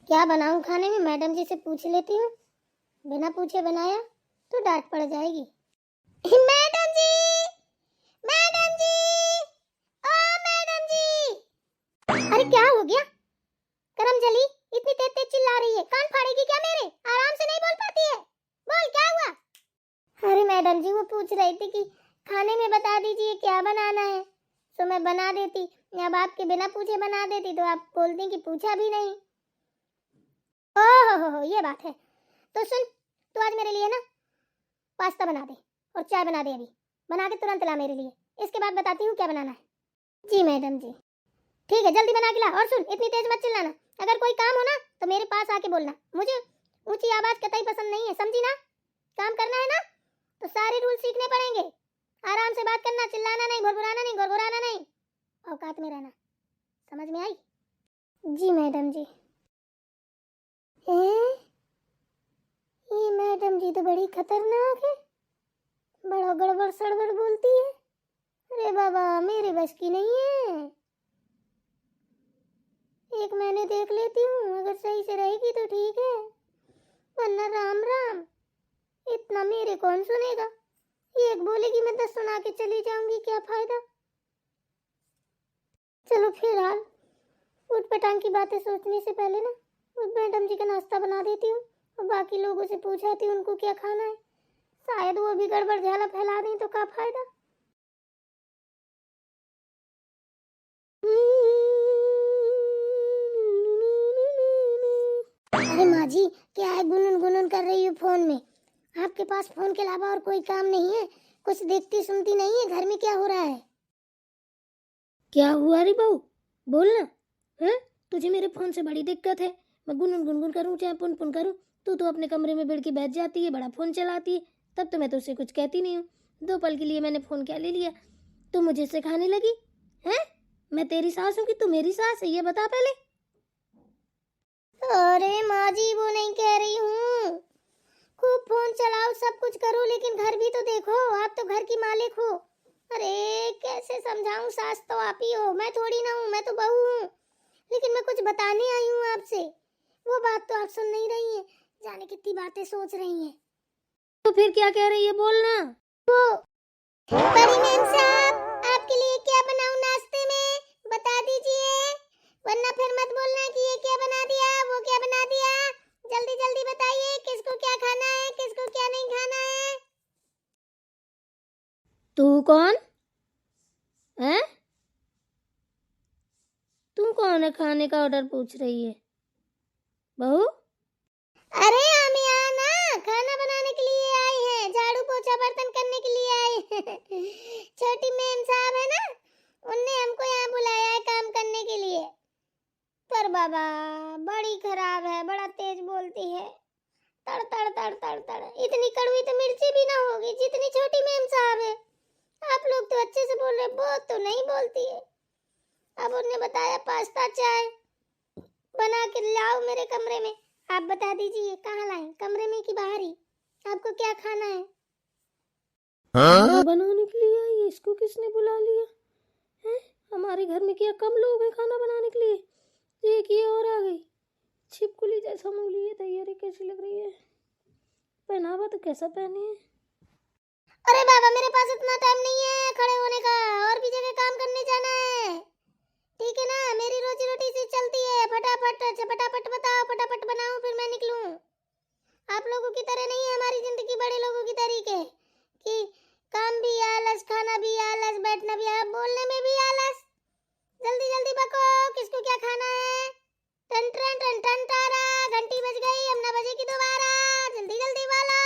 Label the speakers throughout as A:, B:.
A: क्या बनाऊं खाने में, मैडम जी से पूछ लेती हूँ। बिना पूछे बनाया तो डांट पड़ जाएगी। मैडम जी, मैडम जी, ओ मैडम जी। अरे क्या हो गया करम जली, इतनी तेज तेज चिल्ला रही है, कान फाड़ेगी क्या मेरे? आराम से नहीं बोल पाती है, बोल क्या हुआ? अरे मैडम जी वो पूछ रही थी कि खाने में बता दीजिए क्या बनाना है, तो मैं बना देती। अब आपके बिना पूछे बना देती तो आप बोलती कि पूछा भी नहीं। ओहो हो ये बात है। तो सुन, तू आज मेरे लिए ना पास्ता बना दे और चाय बना दे, अभी बना के तुरंत ला मेरे लिए। इसके बाद बताती हूँ क्या बनाना है। जी मैडम जी। ठीक है जल्दी बना के ला। और सुन, इतनी तेज मत चिल्लाना, अगर कोई काम हो ना तो मेरे पास आके बोलना। मुझे ऊंची आवाज कतई पसंद नहीं है, समझी ना? काम करना है ना तो सारे रूल सीखने पड़ेंगे। आराम से बात करना, चिल्लाना नहीं, घुरघुराना नहीं, घुरघुराना नहीं, औकात में रहना, समझ में आई? जी मैडम जी। ये मैडम जी तो बड़ी खतरनाक है, बड़ा गड़बड़ सड़बड़ बोलती है। अरे बाबा मेरे बस की नहीं है। एक महीने देख लेती हूँ, अगर सही से रहेगी तो ठीक है, वरना राम राम। इतना मेरे कौन सुनेगा, ये एक बोलेगी मैं 10 सुना के चली जाऊंगी, क्या फायदा। चलो फिलहाल उठ पटांग की बातें सोचने से पहले ना उस मैडम जी का नाश्ता बना देती हूँ और बाकी लोगों से पूछाती हूँ उनको क्या खाना है। शायद वो भी गड़बड़ झाला फैला दें तो क्या फायदा। अरे माँ जी क्या है गुनगुन गुनगुन कर रही हूँ फोन में? आपके पास फोन के अलावा और कोई काम नहीं है? कुछ देखती सुनती नहीं है? घर में क्या हो रहा है? क्या हुआ रे बहू, बोलना है। तुझे मेरे फोन से बड़ी दिक्कत है, मैं गुनगुन गुनगुन करूँ चाहे पुन पुन करूँ, तू तो अपने कमरे में बिड़ के बैठ जाती है, बड़ा फोन चलाती है। तब तो मैं तुझसे कुछ कहती नहीं हूँ, 2 पल के लिए मैंने फोन क्या ले लिया, तू मुझे सिखाने लगी है? मैं तेरी सास हूँ कि तू मेरी सास है, ये बता पहले। अरे माँ जी वो नहीं कह रही हूँ, खूब फोन चलाओ सब कुछ करो लेकिन घर भी तो देखो, आप तो घर की मालिक हो। अरे कैसे समझाऊं, सास तो आप ही हो, मैं थोड़ी ना हूँ, मैं तो बहू हूँ। लेकिन मैं कुछ बताने आई हूँ आपसे, वो बात तो आप सुन नहीं रही हैं, जाने कितनी बातें सोच रही हैं। तो फिर क्या कह रही है बोलना। वो परी मैम साहब आपके लिए क्या बनाऊं नाश्ते में, बता दीजिए, वरना फिर मत बोलना कि ये क्या बना दिया वो क्या बना दिया। जल्दी जल्दी बताइए किसको क्या खाना है किसको क्या नहीं खाना है। तू कौन है? तू कौन है खाने का ऑर्डर पूछ रही है बहू? अरे हम यहाँ ना खाना बनाने के लिए आए हैं, झाड़ू पोछा बर्तन करने के लिए आए हैं। छोटी मैम साहब है ना, उनने हमको यहाँ बुलाया है काम करने के लिए। पर बाबा बड़ी खराब है, बड़ा तेज बोलती है, तड़ तड़ तड़ तड़ तड़। इतनी कड़वी तो मिर्ची भी ना होगी जितनी छोटी मैम साहब है। आप लोग तो अच्छे से बोल रहे, बहुत तो नहीं बोलती है। अब उन्होंने बताया पास्ता चाय बना के लाओ मेरे कमरे में। आप बता दीजिए कहाँ लाएं, कमरे में कि बाहर ही? आपको क्या खाना है? खाना बनाने के लिए आई है, इसको किसने बुला लिया है? हमारे घर में क्या कम लोग हैं खाना बनाने के लिए? एक ये और आ गई, छिपकली जैसा मुंह लिए तैयारी कैसी लग रही है, पहनावा तो कैसा पहने है। अरे बाबा मेरे पास इतना टाइम नहीं है खड़े होने का, और भी जगह काम करने जाना है, ठीक है ना? मेरी रोजी रोटी से चलती है, फटाफट बताओ, फटाफट बनाओ फिर मैं निकलूं। आप लोगों की तरह नहीं है हमारी जिंदगी, बड़े लोगों की तरीके कि काम भी आलस, खाना भी आलस, बैठना भी आलस, बोलने में भी आलस। जल्दी जल्दी बको किसको क्या खाना है। टन टन टन टन तारा, घंटी बज गई, अब ना बजेगी दोबारा, जल्दी जल्दी वाला।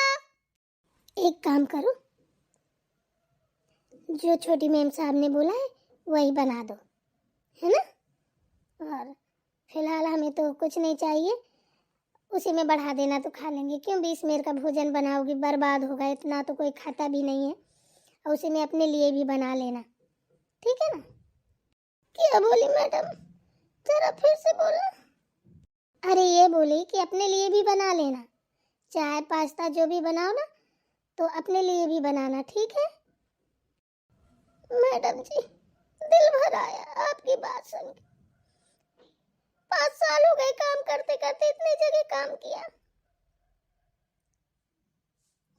A: एक काम करो, जो छोटी मैम साहब ने बोला है वही बना दो, है ना? और फिलहाल हमें तो कुछ नहीं चाहिए, उसी में बढ़ा देना तो खा लेंगे, क्यों 20 मेर का भोजन बनाओगी, बर्बाद होगा, इतना तो कोई खाता भी नहीं है, और उसी में अपने लिए भी बना लेना, ठीक है ना? क्या बोली मैडम, जरा फिर से बोलना। अरे ये बोली कि अपने लिए भी बना लेना, चाय पास्ता जो भी बनाओ ना तो अपने लिए भी बनाना, ठीक है? मैडम जी दिल भर आया आपकी बात सुन के। 5 साल हो गए काम करते करते, इतनी जगह काम किया।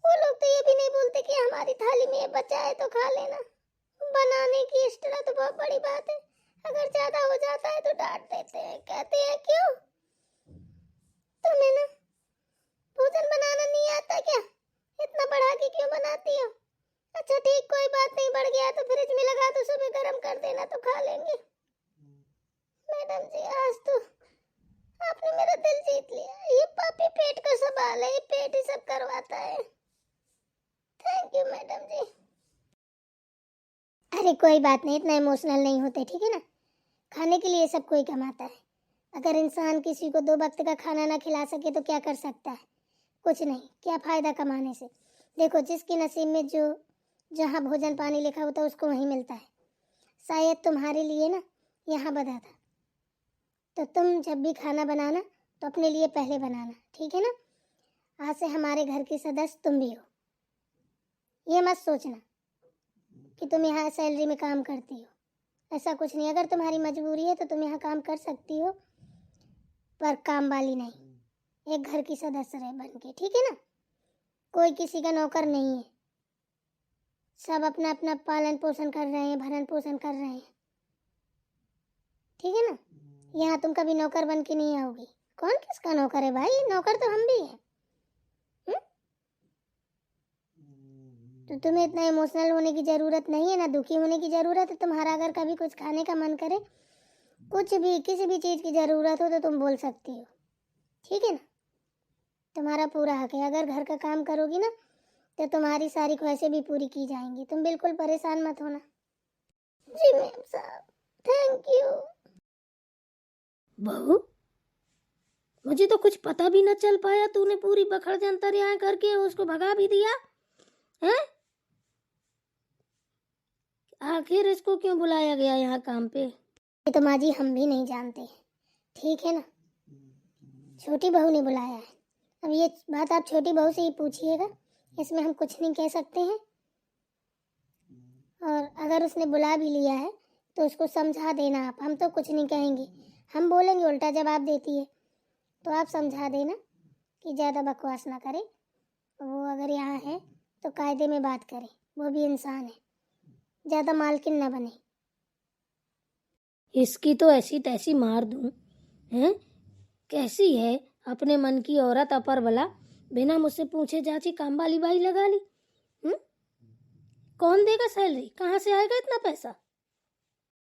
A: वो लोग तो ये भी नहीं बोलते कि हमारी थाली में ये बचा है तो खा लेना। बनाने की एक्स्ट्रा तो बहुत बड़ी बात है, अगर ज्यादा हो जाता है तो डांट देते हैं, कहते हैं क्यों तुम्हें ना भोजन बनाना नहीं आता क्या, इतना बढ़ा के क्यों बनाती हो। अच्छा ठीक, कोई बात नहीं, बढ़ गया तो फ्रिज में लगा दो, सुबह गर्म कर देना तो खा लेंगे। मैडम जी आज तो आपने मेरा दिल जीत लिया। ये पापी पेट का सवाल है, ये पेट ही सब करवाता है। थैंक यू मैडम जी। अरे कोई बात नहीं, इतना इमोशनल नहीं होते, ठीक है ना। खाने के लिए सब कोई कमाता है। अगर इंसान किसी को 2 वक्त का खाना ना खिला सके तो क्या कर सकता है, कुछ नहीं। क्या फायदा कमाने से। देखो जिसके नसीब में जो जहाँ भोजन पानी लिखा होता है उसको वहीं मिलता है। शायद तुम्हारे लिए ना यहाँ बना था, तो तुम जब भी खाना बनाना तो अपने लिए पहले बनाना, ठीक है ना। आज से हमारे घर की सदस्य तुम भी हो। ये मत सोचना कि तुम यहाँ सैलरी में काम करती हो, ऐसा कुछ नहीं। अगर तुम्हारी मजबूरी है तो तुम यहाँ काम कर सकती हो, पर काम वाली नहीं, एक घर की सदस्य रहे बन के, ठीक है ना। कोई किसी का नौकर नहीं है, सब अपना अपना पालन पोषण कर रहे हैं, भरण पोषण कर रहे हैं, ठीक है ना। यहाँ तुम कभी नौकर बन के नहीं आओगी। कौन किसका नौकर है भाई, नौकर तो हम भी हैं। तो तुम्हें इतना इमोशनल होने की ज़रूरत नहीं है, ना दुखी होने की ज़रूरत है। तुम्हारा अगर कभी कुछ खाने का मन करे, कुछ भी किसी भी चीज़ की ज़रूरत हो तो तुम बोल सकती हो, ठीक है ना। तुम्हारा पूरा हक है। अगर घर का काम करोगी ना तो तुम्हारी सारी ख्वाहिशें भी पूरी की जाएंगी, तुम बिल्कुल परेशान मत होना। जी मैम साहब, थैंक यू। बहू मुझे तो कुछ पता भी न चल पाया, तूने पूरी बखड़ जंतर यहाँ करके उसको भगा भी दिया है। आखिर इसको क्यों बुलाया गया यहाँ काम पे, ये तो माँ जी हम भी नहीं जानते, ठीक है ना। छोटी बहू ने बुलाया है। अब ये बात आप छोटी बहू से ही पूछिएगा, इसमें हम कुछ नहीं कह सकते हैं। और अगर उसने बुला भी लिया है तो उसको समझा देना आप, हम तो कुछ नहीं कहेंगे। हम बोलेंगे उल्टा जवाब देती है, तो आप समझा देना कि ज़्यादा बकवास ना करे। वो अगर यहाँ है तो कायदे में बात करे, वो भी इंसान है, ज़्यादा मालकिन ना बने। इसकी तो ऐसी तैसी मार दूं, हैं? कैसी है अपने मन की औरत, अपर वाला, बिना मुझसे पूछे चाची काम वाली बाई लगा ली। कौन देगा सैलरी, कहाँ से आएगा इतना पैसा।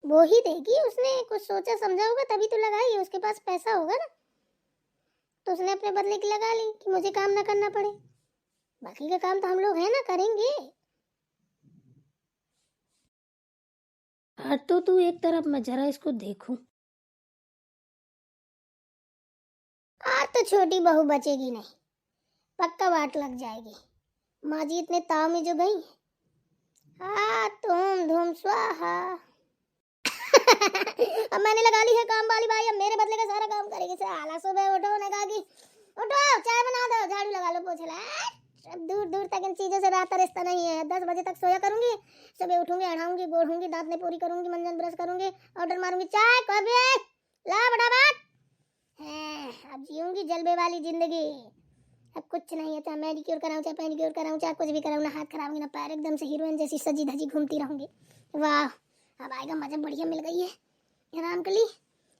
A: वो ही देगी, उसने कुछ सोचा समझा होगा तभी तो लगाई है, उसके पास पैसा होगा ना, तो उसने अपने बदले की लगा ली कि मुझे काम ना करना पड़े। बाकी का काम तो हम लोग हैं ना, करेंगे। हट तो तू एक तरफ, मैं जरा इसको देखूं। आज तो छोटी बहू बचेगी नहीं, पक्का वाट लग जाएगी। माँ जी इतने ताव में जो गई, तुम धूम स्वाहा। अब मैंने लगा ली है काम वाली बाई, अब मेरे बदले का सारा काम करेगी। साला सुबह उठो, ने कहा कि उठो चाय बना दो, झाड़ू लगा लो, पोछा लगा। दूर दूर तक इन चीजों से रात रिश्ता नहीं है। 10 बजे तक सोया करूंगी, सुबह उठूंगी, अड़ाऊंगी, गोड़ूंगी, दांत में पूरी करूंगी, मंजन ब्रश करूंगी, ऑर्डर मारूंगी, चाय कॉफी ला फटाफट। अब जीऊंगी जलवे वाली जिंदगी। अब कुछ नहीं है, चाहे मैडिक्योर कराऊं, चाहे पेडिक्योर कराऊं, चाहे कुछ भी कराऊं, ना हाथ खराब होंगे ना पैर, एकदम से हीरोइन जैसी सजी धजी घूमती रहूंगी। वाह, अब आएगा मजा, बढ़िया मिल गई है आराम के लिए।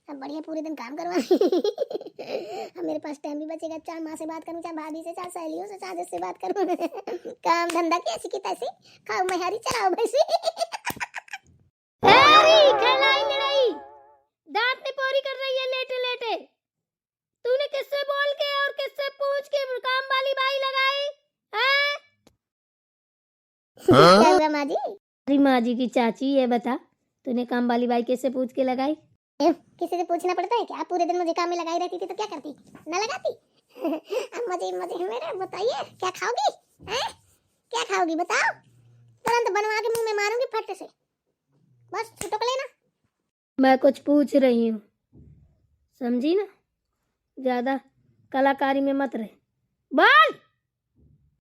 A: अब बढ़िया पूरे दिन काम करवा। अब मेरे पास टाइम भी बचेगा, चाहे माँ से बात करूं, चाहे भाभी से, चाहे सहेलियों से, चाहे जिससे बात करूं। काम धंधा कैसी की तैसी, खाओ मैहारी, चलाओ भैंसी। दांत में पोरी कर रही है लेटे लेटे। तूने किससे बोल के और किससे पूछ के काम वाली बाई लगाई है? क्या हुआ माँ जी? अरे माँ जी की चाची, ये बता तूने काम वाली बाई कैसे पूछ के लगाई? किसी से पूछना पड़ता है क्या? पूरे दिन मुझे काम में लगाई रहती थी तो क्या करती, ना लगाती। अब मुझे मेरे बताइए क्या खाओगी, हैं? क्या खाओगी बताओ, तुरंत बनवा के मुंह में मारूंगी फट से, बस छुटक लेना। मैं कुछ पूछ रही हूँ, समझी ना, ज्यादा कलाकारी में मत रहे। बोल,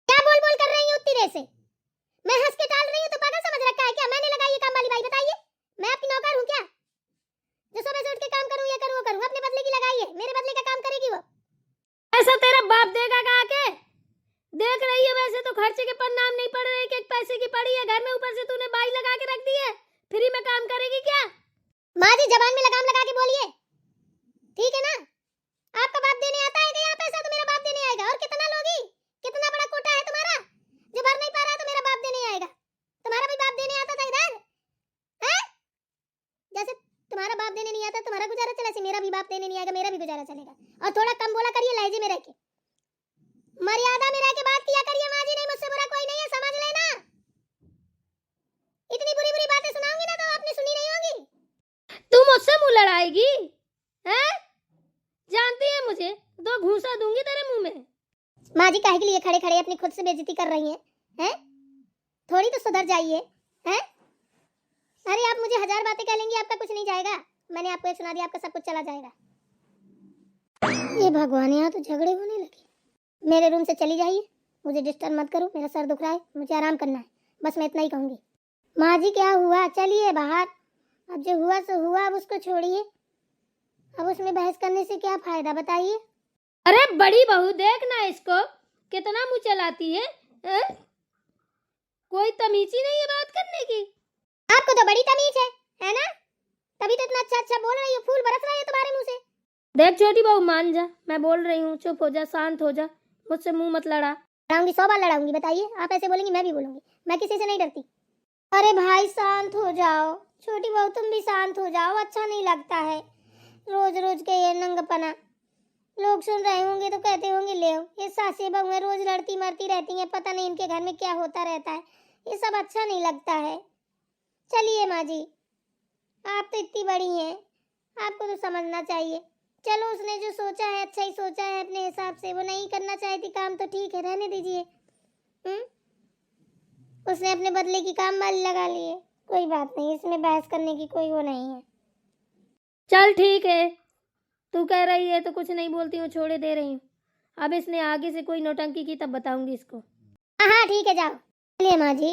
A: क्या बोल बोल कर रही हूँ उतनी देर से? मैं हंस के टाल रही हूँ तो पागल समझ रखा है क्या? मैंने लगाई है काम वाली बाई, बताइए मैं आपकी नौकर हूँ क्या जो सुबह से उठ के काम करूँ करूं ये करूं वो करूं, अपने बदले की लगाई है, मेरे बदले का काम करेगी वो।
B: ऐसा तेरा बाप देगा कहा के? देख रही है वैसे तो खर्चे के पर नाम नहीं पड़ रहे, कि एक पैसे की पड़ी है घर में, ऊपर से तूने बाई लगा के रख दी है, फ्री में काम करेगी क्या?
A: माँ जी जबान में लगाम लगा के बोलिए, ठीक है ना? आपका बाप देने आता है कि यहाँ पैसा तो मेरा बाप देने आएगा। और कितना लोगी? कितना बड़ा कोटा है तुम्हारा जो भर नहीं पा रहा है तो मेरा बाप देने आएगा? तुम्हारा भी बाप देने आता था इधर है? जैसे तुम्हारा बाप देने नहीं आता तुम्हारा गुजारा चला, से मेरा भी बाप देने नहीं आएगा, मेरा भी गुजारा चलेगा। और थोड़ा कम बोला करिए, लहजे में रह के, मर्यादा में रह के बात किया करिए। माँ जी नहीं, मुझसे बुरा कोई नहीं है, समझ लेना। इतनी बुरी बुरी बातें सुनाऊंगी ना तो आपने सुनी नहीं होगी।
B: तू मुझसे मुंह लड़ाएगी हैं? जानती है मुझे, दो घूंसा दूंगी तेरे मुंह में।
A: माँ जी काहे के लिए खड़े खड़े अपनी खुद से बेइज्जती कर रही हैं? हैं? थोड़ी तो सुधर जाइए। हैं? अरे आप मुझे हजार बातें कह लेंगी, आपका कुछ नहीं जाएगा। मैंने आपको एक सुना दिया, आपका सब कुछ चला जाएगा। ये भगवान, यहाँ तो झगड़े होने लगे। मेरे रूम से चली जाइए, मुझे डिस्टर्ब मत करो, मेरा सर दुख रहा है, मुझे आराम करना है, बस मैं इतना ही कहूंगी। माँ जी क्या हुआ? चलिए बाहर, अब जो हुआ सो हुआ, अब उसको छोड़िए। अब उसमें बहस करने से क्या फायदा बताइए?
B: अरे बड़ी बहू देख ना इसको, कितना मुंह चलाती है, कोई तमीज ही नहीं है बात करने की।
A: आपको तो बड़ी तमीज है ना? तभी तो इतना अच्छा अच्छा बोल रही हो, फूल बरस रहे हैं तुम्हारे मुंह से।
B: देख छोटी बहू मान जा, मैं बोल रही हूँ, चुप हो जा, शांत हो जा, मुझसे मुंह मत लड़ा।
A: लड़ाऊंगी, 100 बार लड़ाऊंगी। बताइए, आप ऐसे बोलेंगी मैं भी बोलूंगी, मैं किसी से नहीं डरती। अरे भाई शांत हो जाओ, छोटी बहू तुम भी शांत हो जाओ, अच्छा नहीं लगता है रोज रोज के ये नंगपना। लोग सुन रहे होंगे तो कहते होंगे ले ये सासे बहुएं रोज लड़ती मरती रहती हैं, पता नहीं इनके घर में क्या होता रहता है, ये सब अच्छा नहीं लगता है। चलिए माँ जी, आप तो इतनी बड़ी हैं, आपको तो समझना चाहिए। चलो उसने जो सोचा है अच्छा ही सोचा है अपने हिसाब से, वो नहीं करना चाहती काम तो ठीक है, रहने दीजिए। उसने अपने बदले की काम वाली लगा ली है, कोई बात नहीं, इसमें बहस करने की कोई वो नहीं है।
B: चल ठीक है, तू कह रही है तो कुछ नहीं बोलती हूँ, छोड़े दे रही हूँ। अब इसने आगे से कोई नौटंकी की तब बताऊंगी इसको।
A: हाँ ठीक है, जाओ। चलिए माँ जी।